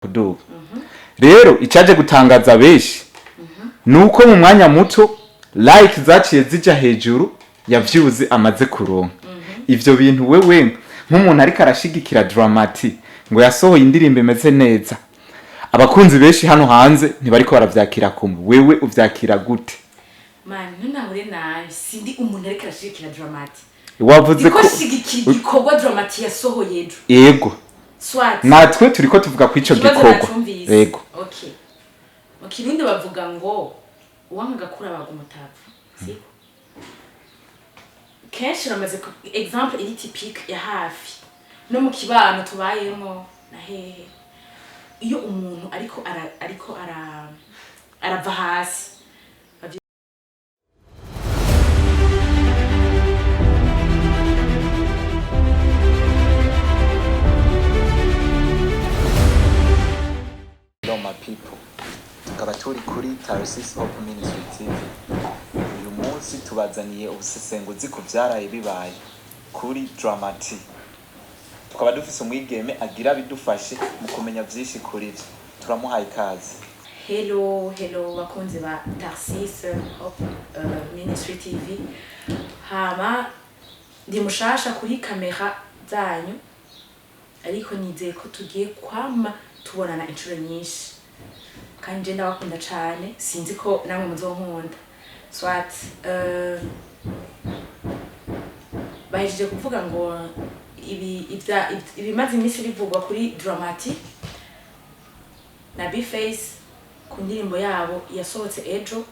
kuduga rero icaje gutangaza beshi nuko mu mwanya muto like zaciye zija hejuru yavyuze amaze kuronka ivyo bintu wewe nk'umuntu ariko arashigikira Dramati ngo yasohoye indirimbo imeze neza abakunzi beshi hano hanze ntibariko baravyakira kumwe wewe uvyakira gute man ntunahure nabi sindi umuntu ariko arashigikira Dramati wavuze ko igikorwa Dramati yasohoye ejo yego swat natwe turiko tuvuga ku ico gikorwa yego okay mu kirundi bavuga ngo uwanga kura baga umutapfu siko kenshi ramaze example iri typique ya hafi no mu kibano tubayemo na hehe iyo umuntu ariko arava hasi people tukaba turi kuri Tarsis Hope Ministry TV uyu munsi tubazaniye ubusesenguzi ku vyaraye bibaye kuri Dramati tukaba dufise umwigeme agira bidufashe mu kumenya vyinshi kuri vyo turamuhaye ikaze. Hello bakunzi ba Tarsis Hope Ministry TV hama ndi mushasha kuri kamera zanyu ariko nizeye ko tugiye kwama tubonana inshuro nyinshi kandi je ndabakunda cyane sinzi ko namwe muzonkunda swat bahejeje kuvuga ngo ibimaze iminsi bivugwa kuri Dramati na B-Face ku ndirimbo yabo yasohotse ejo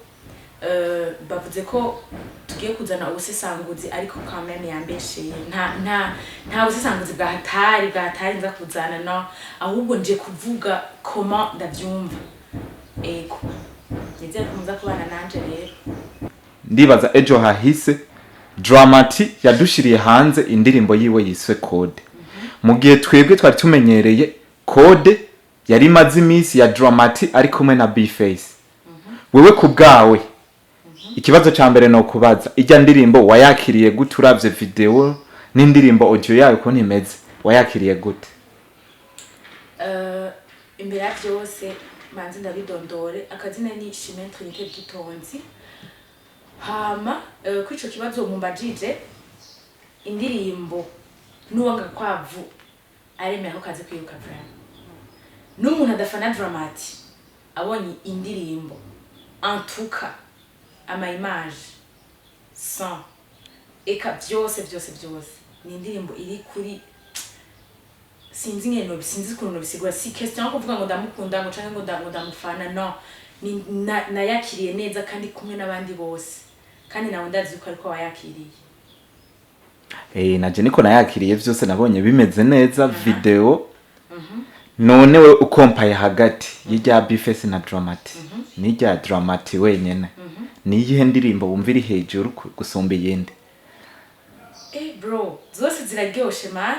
bavuze ko tugiye kuzana ubusesanguzi ariko kamera yambesheye nta busesanguzi bwa hatari nza kuzana no ahubwo nje kuvuga comment ndavyumva ego nizere ko muza kubana nanje rero ndibaza ejo hahise Dramati yadushiriye hanze indirimbo yiwe yiswe Code mu gihe twebwe twari tumenyereye Code yari mazi iminsi ya Dramati ari kumwe na B-Face wewe kubgawe ikibazo ca mbere no kubaza ijya ndirimbo wayakiriye gute uravye video n'indirimbo audio yayo ko nimeze wayakiriye gute imbere ya byose manzi ndabidondore akazina ni Shimene Trinité Gitonzi hama kwico kibazo mumbajije indirimbo nuwanga kwavu aremera ko kaze kwiruka brand n'umuntu adafana Dramati abonye indirimbo en tout cas ama image sans eka byose ni indirimbo iri kuri sinzi kuno bisigura si question yo kuvuga ngo ndamukunda ngo canke ngo ndamufana no ni nayakiriye neza kandi kumwe nabandi bose kandi nawe ndazi uko ariko wayakiriye naje niko nayakiriye vyose nabonye bimeze neza video none we ukompaye hagati y'ijya B-Face na Dramati n'ijya Dramati wenyene niyihe ndirimbo bumva iri hejuru gusumba iyindi bro zose ziraryoshe man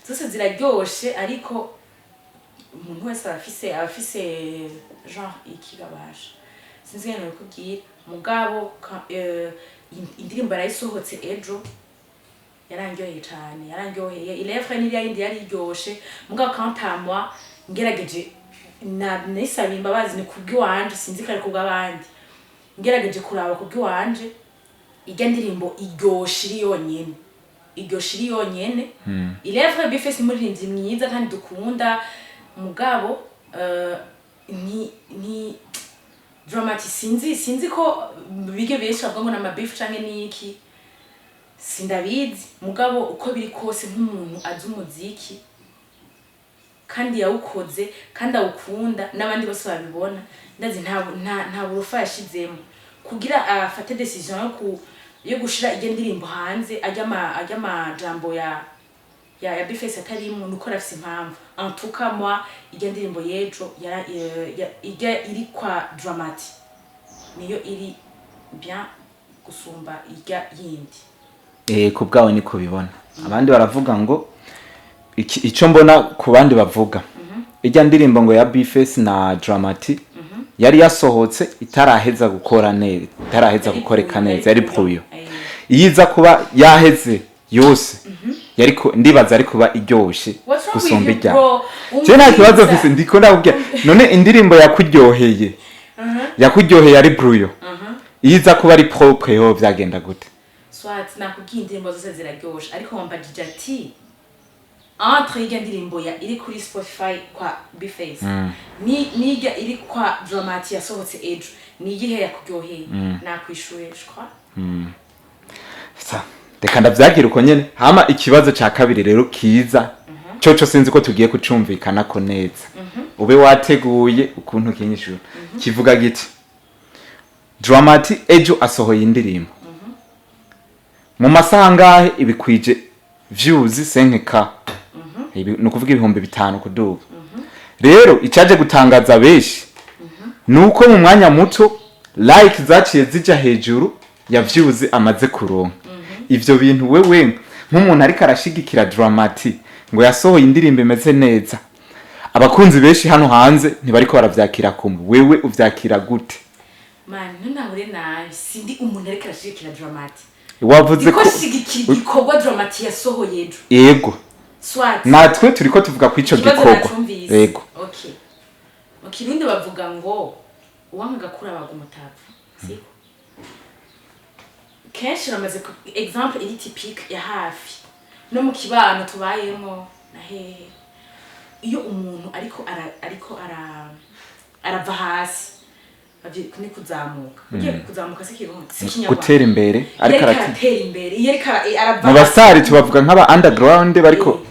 zose ziraryoshe ariko umuntu wese afise genre ikigabasha sinzi ngene kubwira mugabo indirimbo yarayisohotse ejo yarangyoheye cyane yarangyoheye ilefre n'iyindi yari iryoshe mugabo kantamwa ngerageje nisaba imbabazi ni kubwiwanje sinzi kare kubwabandi ngerageje kuraba kubwiwanje ijya ndirimbo iryoshe yonyene ilefre B-Face muri mwiza kandi dukunda mugabo ni Dramati sinzi ko bige benshi bavuga ngo na beef canke niki sindabizi mugabo uko biri kose nk'umuntu azi umuziki kandi yawukoze kandi awukunda nabandi bose babibona ndazi nta burufa yashizemo kugira afate decision yo gushira ije ndirimbo hanze ajya jambo ya B-Face atari umuntu ukora afise impamvu en tout cas moi ije ndirimbo yejo iri kwa Dramati niyo iri bien gusumba ijya yindi kubgawe niko bibona abandi baravuga ngo ico mbona ku bandi bavuga ijya ndirimbo ngo ya B-Face na Dramati yari yasohotse itaraheza gukora neza itaraheza gukoreka neza yari puyo iyiza kuba yaheze yose yariko ndibaza ari kuba iryoshe What's wrong with gusumba you, ijya bro? je nta kibazo Umviriza. mfise ndiko ndakubwira none indirimbo yakuryoheye yakuryoheye ari bruyo iza kuba ari propre yo vyagenda gute Swat nakubwiye indirimbo zose ziraryoshe ariko wambajije ati entre irya ndirimbo ya iri kuri Spotify kwa Bface nijya iri kwa Dramati yasohotse ejo ni igihe yakuryoheye nakwishuye je crois sa reka ndavyagira uko nyene hama ikibazo ca kabiri rero kiza coco sinzi ko tugiye kucumvikana ko neza ube wateguye ukuntu kinyishura kivuga giti Dramati ejo asohoye indirimbo mu masaha ngahe ibikwije views 5k no kuvuga 5,000 kuduga rero icaje gutangaza beshi nuko mu mwanya muto like zaciye zija hejuru ya views amaze kuronka ivyo bintu wewe nk'umuntu ariko arashigikira Dramati ngo yasohoye indirimbo imeze neza abakunzi beshi hano hanze ntibariko baravyakira kumwe wewe uvyakira gute man none nawe sindi umuntu ariko arashigikira Dramati wavuze ko shigikira igikorwa Dramati yasohoye ejo yego Swat natwe turiko tuvuga ku ico gikorwa yego okay mu kirundi bavuga ngo uwanga gakura baga umutapfu siko kenshi ramaze example iri typique ya hafi no mu kibano tubayemo na hehe iyo umuntu ariko arava hasi ni kuzamuka ugiye kuzamuka si gutera imbere ariko aratera imbere iyo arava mu basari tubavuga nk'aba underground bariko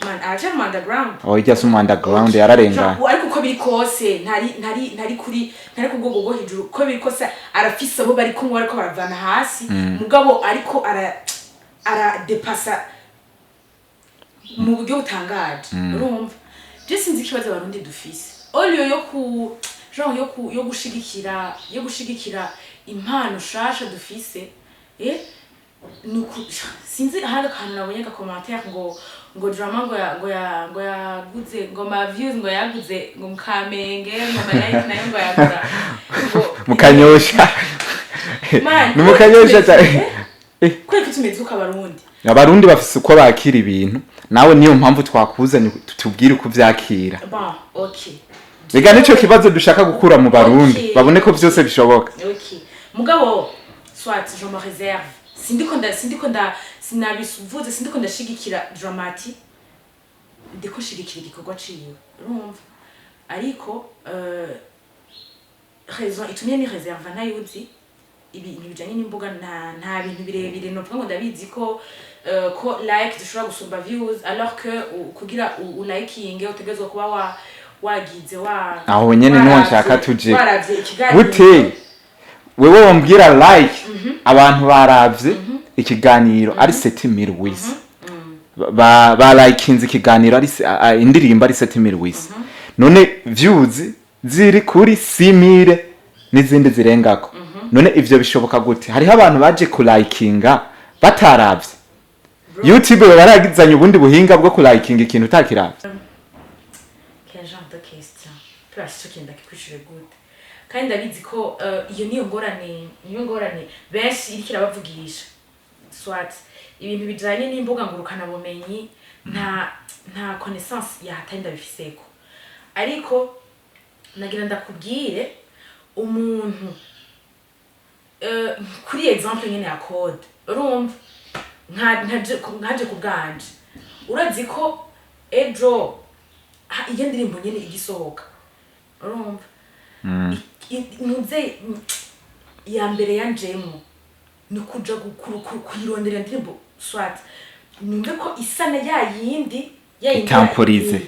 man aje mu underground ijya mu underground yararenga ariko uko biri kose ntari ku rwego rwo hejuru uko biri kose arafise abo bari kumwe ariko baravana hasi mugabo ariko depasa mu buryo butangaje urumva je sinzi ikibazo abarundi dufise olio yo gushigikira impano shasha dufise sinzi hari akantu nabonye commentaire ngo drama ngo yaguze ngo ma views ngo yaguze ngo mukamenge ngo ma like nayo ngo yagura mukanyosha numukanyosha cyane kweko tumezuka abarundi bafise uko bakira ibintu nawe niyo mpamvu twakuzanye tutubwire uko vyakira bon okay Biga nico kibazo dushaka gukura mu barundi babone ko byose bishoboka okay mugabo soit je me réserve sindiko ndashigikira Dramati ndiko shigikira igikorwa ciwe urumva ariko raison itumye ni réserve nayuzi ibintu bijanye n'imbuga nta bintu birebire no vuga ngo ndabizi ko like dushobora gusumba views alors que kugira liking utegezwe kuba wagize aho nyene no nshaka tuje gute wewe wambwira like abantu baravye ikiganiro ari 7000 wisi ba likinze ikiganiro ari indirimbo ari 7000 wisi none views ziri kuri 6000 n'izindi zirengako none ivyo bishoboka gute hariho abantu baje ku likinga bataravye YouTube baragizanye ubundi buhinga bwo ku liking ikintu utakiravye plus tukenda kikwishire gute kandi ndabizi ko iyo niyo ngorane benshi irikira bavugisha swat ibintu bijanye n'imbuga ngurukana bumenyi nta connaissance yahatenda bifiseko ariko nagira ndakubwire umuntu kuri example nyene ya code urumva nkaje kubganje urazi ko ejo iyo ndirimbo nyene igisohoka urumva nuze ya mbere yanjemo nukuja kuyirondera ndirimbo swat numve ko isana yayindi temporize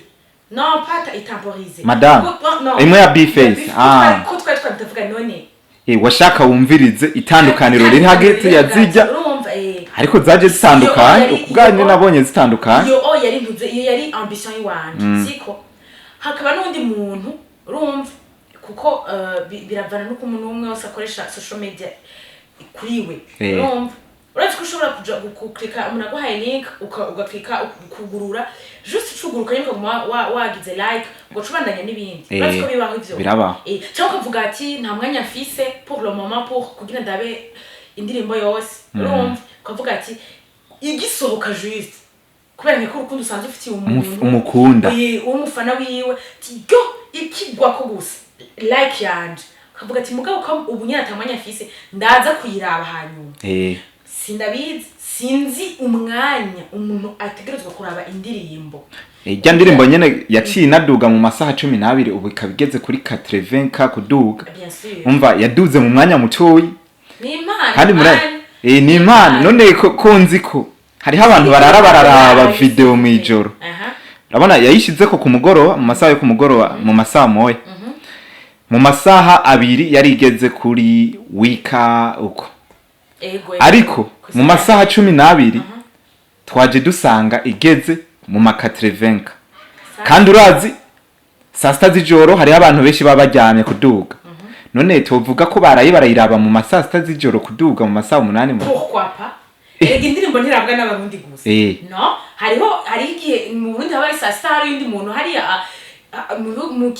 non pas temporize madame imwe ya Bface ko twavuga none washaka wumvirize itandukaniro riri hagati ya zijya ariko zaje zitandukanye ubwanye nabonye zitandukanye iyo yari ntuze iyo yari ambition yiwanje siko hakaba n'undi muntu urumva kuko biravana nuko umuntu umwe wose akoresha social media kuriwe urumva uretse ko ushobora kuja guklika umuntu aguhaye link ugaklika ukugurura just ucuguruka nyine wagize like ngo cubandanya n'ibindi uretse ko bibaho ivyo cyangwa ukavuga ati nta mwanya mfise pour le moment pour kugira ndabe indirimbo yose urumva ukavuga ati igisohoka juste kubera niko urukundo usanzwe ufitiye umuntu umukunda umufana wiwe tigo ikigwa ko gusa like yanje kavuga ati mugabo ko ubu nyine atamanya afise ndaza kuyiraba hanyuma sindabizi sinzi umwanya umuntu ategerezwa kuraba indirimbo ijya ndirimbo nyene yaciye inaduga mu masaha 12 ubu ikabigeze kuri 80 kuduga umva yaduze mu mwanya mutoyi ni imana kandi ni imana none ko nzi ko hariho abantu bararaba video mu ijoro urabona yayishize ko ku mugoroba mu masaha yo ku mugoroba mu masaha moya mu masaha 2 yari igeze kuri wika uko ariko mu masaha 12 twaje dusanga igeze mu makatrevenka kandi urazi saa sita z'ijoro hariho abantu benshi baba baryamye kuduga none tuvuga ko barayiraba mu masaha sita z'ijoro kuduga mu masaha 8 pourquoi indirimbo ntirabwa n'abarundi gusa no hari igihe mu Burundi haba ari saa sita hari undi muntu hari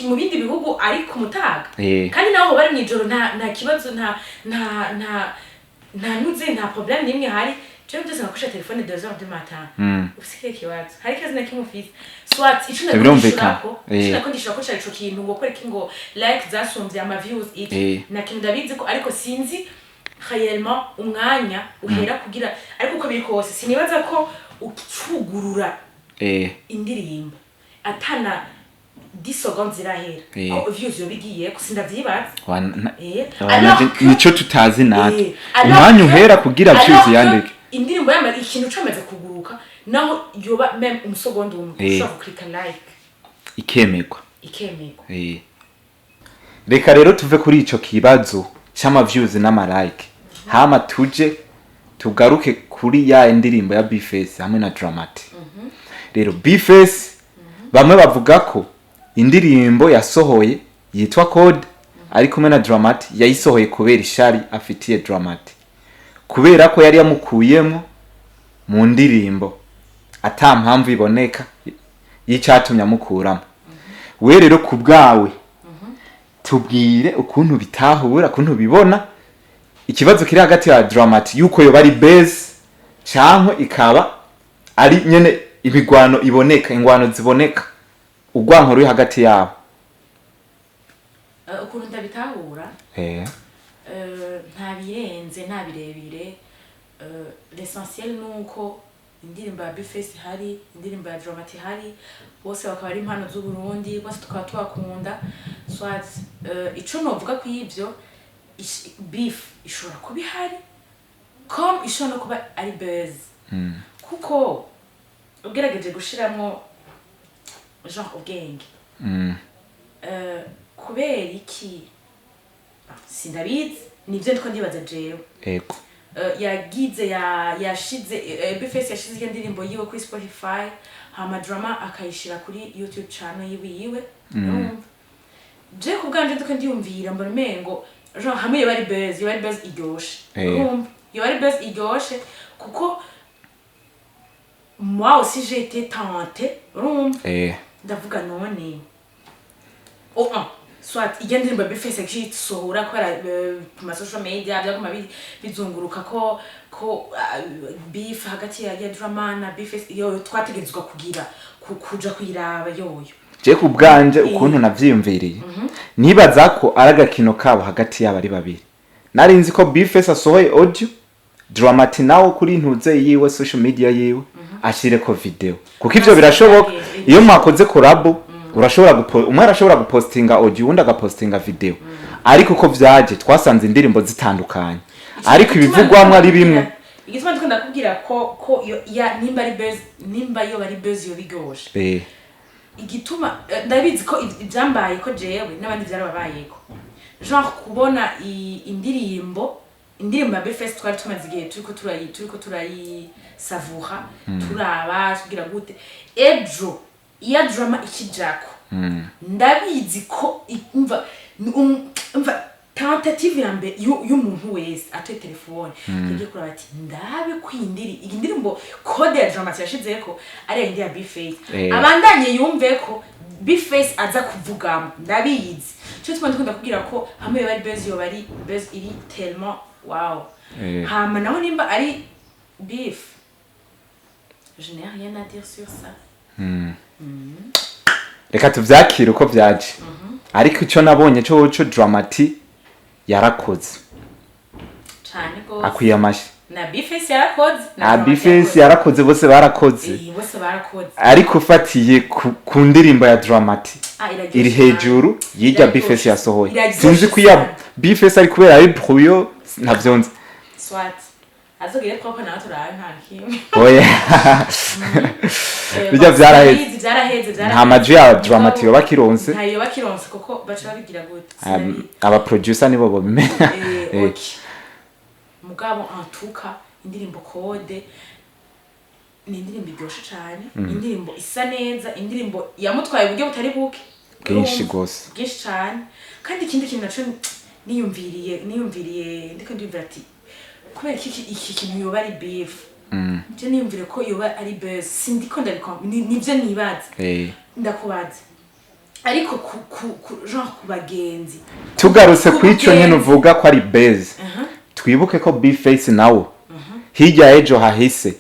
mu bindi bihugu ari ku mutaga kandi naho bari mw'ijoro nta kibazo nta nuze nta problem nimwe hari cyo byose nakusha telefone 2h du matin ufise kibazo hari kazi na kimufise swat icuna kondishira ko cyari cyo kintu ngo kwereka ngo like zasumvye ama views na kintu ndabizi ko ariko sinzi réellement umwanya uhera kugira ariko uko biri kose sinibaza ko ucugurura indirimbo atana 10 secondes irahera ko views yo bigiye ko sindavyibaza nico tutazi natwe umwanya uhera kugira views yandike indirimbo yamaze ikintu cyamaze kuguruka naho yoba même umusegonde ushobora kuklika like ikemegwa reka rero tuve kuri ico kibazo cyama views n'ama like hama tuje tugaruke kuri ya indirimbo ya Bface hamwe na Dramati rero Bface bamwe bavuga ko indirimbo yasohoye yitwa Code ari kumwe na Dramati yayisohoye kubera ishari afitiye Dramati kubera ko yari yamukuyemo mu ndirimbo ata mpamvu iboneka y'icyatumye amukuramo we rero ku bwawe tubwire ukuntu bitahura ukuntu bibona ikibazo kiri hagati ya Dramati yuko yo bari base cyangwa ikaba ari nyene ibigwano iboneka ingwano ziboneka ugwanko ruri hagati yabo ukuntu ndabitahura nta birenze nta birebire l'essentiel nuko indirimbo ya Bface hari indirimbo ya Dramati hari bose bakaba ari impano z'u Burundi bose tukaba twakunda swat ico novuga ku ivyo beef ishobora kuba ihari comme ishobora kuba ari buzz kuko ugerageje gushiramo genre ubwenge kubera iki sindabizi nivyo ndiko ndibaza jewe yagize yashize Bface yashize indirimbo yiwe kuri Spotify hama Drama akayishira kuri YouTube channel yiwe je kubganje ndiko ndiyumvira mbona mengo genre hamwe yo bari buzz iryoshe yo bari buzz iryoshe kuko moi aussi j'ai été tentée ndavuga none swat igendimba Bface actually sohora kwara ku social media byaguma bizunguruka ko beef hagati ya Drama na Bface yo twategezwa kugira kuja kwiraba yoyo je kubganje ukuntu navyiyumviriye nibaza ko aragakino kabo hagati yaba ari babiri narinzi ko Bface asohoye audio Dramati nawo kuri ntuze yiwe social media yiwe ashire ko video kuko ivyo birashoboka iyo mwakoze collab urashobora umwe arashobora gupostinga audio undi agapostinga video ariko uko vyaje twasanze indirimbo zitandukanye ariko ibivugwamwe ari bimwe igituma ndikunda kubwira ko ya nimba yo bari buzz yo bigoshe igituma ndabizi ko ibyambaye ko jewe n'abandi byarababayeko genre kubona indirimbo ya Bface twari tumaze igihe turiko turayisavura turaba tugira gute ejo iya Drama ikijako ndabizi ko umva tentative yambe y'umuntu wese atoye telefone yagiye kuraba ati ndabe kwindiri indirimbo Code ya Drama yashizeko ari indi ya Bface abandanye yumve ko Bface aza kuvugamo ndabizi cyo twandi ndikunda kubwira ko hamwe bari buzz iri tellement wow hama naho nimba ari beef je n'ai rien à dire sur ça. reka tuvyakire uko vyaje ariko ico nabonye coco Dramati yarakoze Cane gose. akwiye amashi Na Bifesi yarakoze. Bifesi yarakoze bose barakoze Bose barakoze. ariko ufatiye ku ndirimbo ya Dramati iri hejuru yijya Bifesi yasohoye sinzi ko ya Bifesi ari kubera ari bruyo ntavyonze Swat. Azogire ko nawe turaye nta kimwe. oya bijya vyaraheze Vyaraheze. nta maji ya Dramati yoba kironse ntayo bakironse kuko baca babigira gute aba producer nibo bobimenya okay. Mugabo antuka indirimbo Kode ni indirimbo iryoshe cyane indirimbo isa neza indirimbo yamutwaye uburyo butari buke bwinshi gose bwinshi cyane kandi ikindi kintu naco niyumviriye ndiko ndumvira ati kubera iki kintu yoba ari beef je niyumvire ko yoba ari buzz sindiko nivyo nibaza ndakubaza ariko genre ku bagenzi tugarutse kwico nyene uvuga ko ari buzz twibuke ko Bface nawo hirya ejo hahise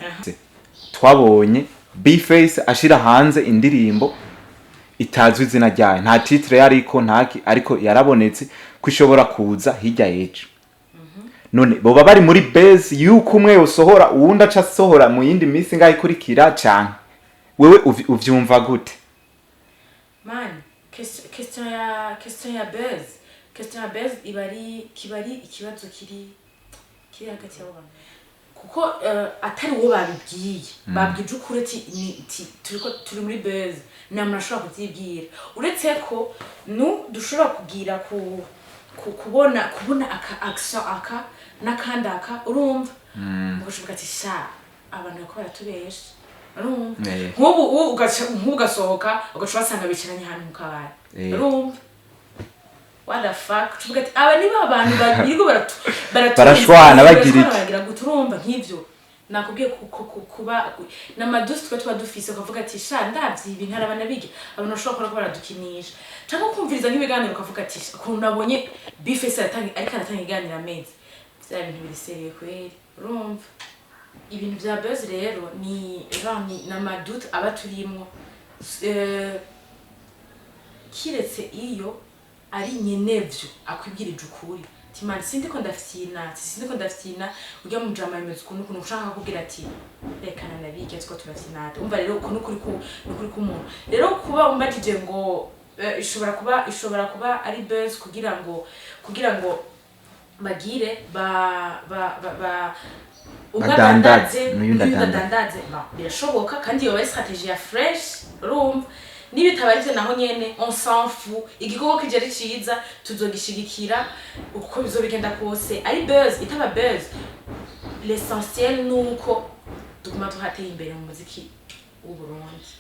twabonye Bface ashira hanze indirimbo itazwi izina ryayo nta titre yariko ntaki ariko yarabonetse kwishobora kuza hirya ejo none boba bari muri base yuko umwe usohora uwundi aca sohora mu yindi minsi ngaho ikurikira cyane wewe uvyumva gute man question ya base kibari ikibazo kiri hagati y'abo bantu kuko atari uwo babibwiye babwije ukuri turi muri base namwe ashobora kubyibwira uretse ko dushobora kugira kubona action aka nakandi aka urumva ugashoboka ati sha abantu bako baratubesha urumva nk'ubu ugasohoka ugaca basanga bicaranye ahantu mu kabari urumva what the fuck tuvuga ati aba ni abantu babiriko barashwana bagira guturumba nk'ivyo nakubwiye kuba n'amadusi twa dufise ukavuga ati sha ndavye ibi ntarabana bige abantu bashobora ko baradukinisha cyangwa kumviriza nk'ibiganiro ukavuga ati ukuntu nabonye Bface ariko aratanga iganira amezi bya bintu biriseriye kweri urumva ibintu bya buzz rero ni n'amadute aba turimwo kiretse iyo ari nyenevyo akwibwirije ukuri timani sindiko ndafyina ujya mu drama imeze ukuntu ushaka kugira ati rekana nabike tsko turafyinata umva rero ukuntu kuri ku muntu rero kuba umbajije ngo ishobora kuba ari buzz kugira ngo bagire ugadandaze birashoboka kandi iyo strategie ya fresh urumva nibitabaje naho nyene on s'en fout igikoko kijeri ciza tuzogishigikira uko bizobigenda kose ari buzz itaba buzz l'essentiel nuko tuguma tuhateye imbere mu muziki w'u Burundi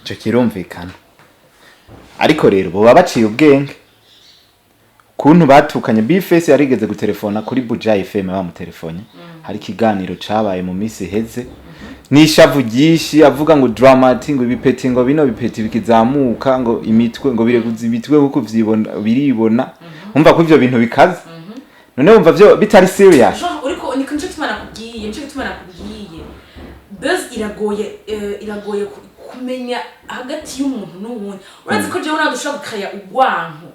cyo kirumvikana ariko rero bo babaciye ubwenge kuntu batukanye Bface yarigeze gutelefona kuri Buja FM bamutelefone hari kiganiro cabaye mu misi heze nishavu gishi avuga ngo Dramati ngo ibipeti ngo bino bipeti bikizamuka ngo imitwe ngo bireguza imitwe kuko vyibona biribona umva ko ivyo bintu bikaze none umva vyo bitari serious uriko niko nje tumana kubwiye buzz iragoye kumenya hagati y'umuntu n'uwundi urazi ko je unadushaka gukaya ugwanko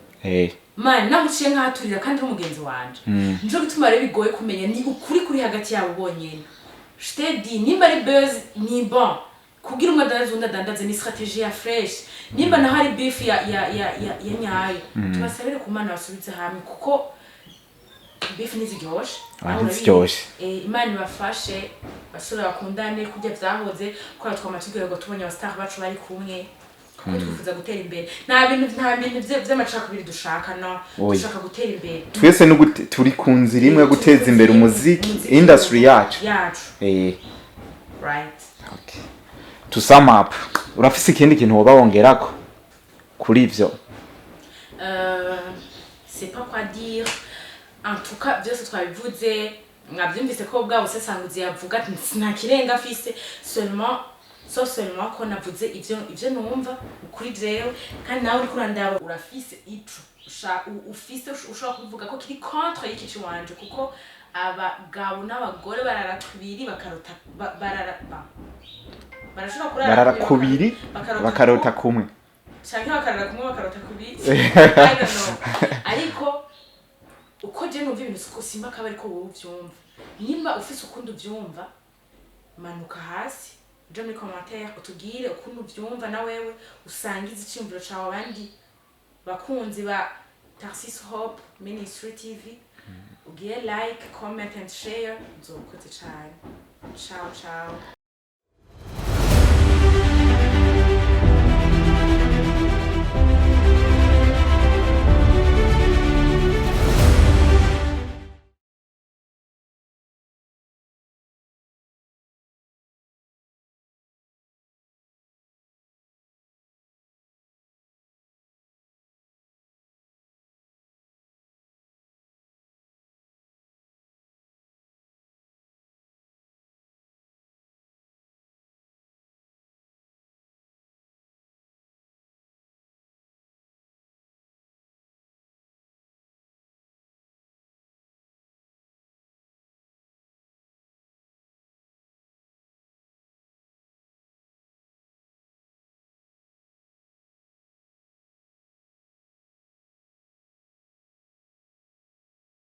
man namuciye nkaturira kandi n'umugenzi wanje nje gutuma rero bigoye kumenya ni ukuri kuri hagati yabo bonyene Shtedi nimba ari buzz ni bon kugira dandaze ni strategie ya fresh nimba na hari beef ya nyayo tubasabire kumana basubize hamwe kuko beef niziryoshe imana bafashe basura bakundane kujya vyahoze ko twamatugira ngo tubonye abastar bacu bari kumwe kuko twifuza gutera imbere nta bintu vy'amacakubiri dushaka no dushaka gutera imbere twese no turi ku nzira imwe guteza imbere umuziki industry yacu right okay to sum up urafise ikindi kintu woba wongerako kuri ivyo c'est pas quoi dire en tout cas byose twabivuze mwabyumvise ko bwa bose sanguzi yavuga ati nta kirenga afise seulement ko navuze ivyo numva kuri jewe kandi nawe uri kurandaba urafise ico ufise ushobora kuvuga ko kiri contre y'iki wanje kuko abagabo n'abagore barara kubiri bakarota barara kubiri bakarota kumwe canke bakarara kumwe bakarota kubiri I don't know ariko uko je numva ibintu simba akaba ariko wowe uvyumva nimba ufise ukundi uvyumva manuka hasi uje muri commentaire utugire ukuntu uvyumva na wewe usangize iciyumviro cawe abandi bakunzi ba Tarsis Hope Ministry TV ugiye like comment and share nzokoze cyane ciao ciao